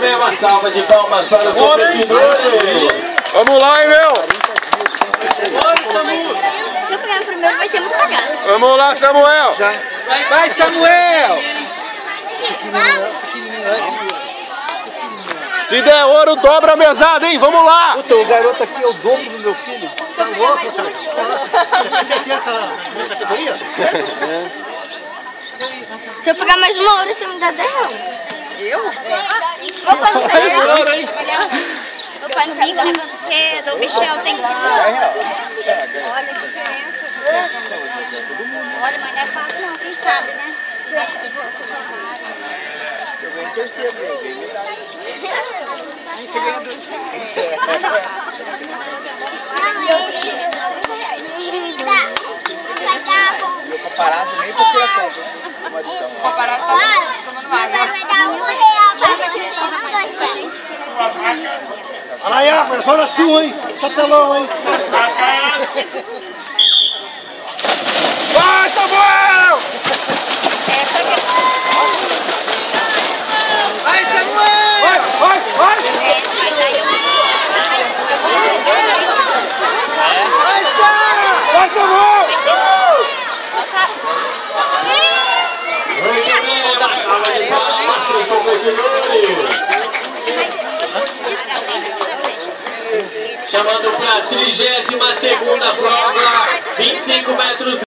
também uma salva de palmas para os competidores. Vamos lá, hein, meu? Se eu pegar o primeiro, vai ser muito legal. Vamos lá, Samuel. Vai, Samuel. Se der ouro, dobra a mesada, hein? Vamos lá. Puta, o garoto aqui é o dobro do meu filho. Tá louco, Você tem certeza na categoria? Se eu pegar mais uma hora, você me dá 10 reais. Eu? Meu pai não tem. Meu pai não tem, levando cedo, o Michel tem que... Olha a diferença. Olha, mas não é fácil não, quem sabe, né? Eu venho terceiro, meu paparazzo nem pra tirar conta. O paparazzo tá tomando água. Vai dar R$1 pra você, Olha aí, é só na sua, hein? Só telão, hein? Vai, Samuel! Vai, Samuel! Vai! Vai, Samuel! Chamando para a 32ª prova, 25 metros.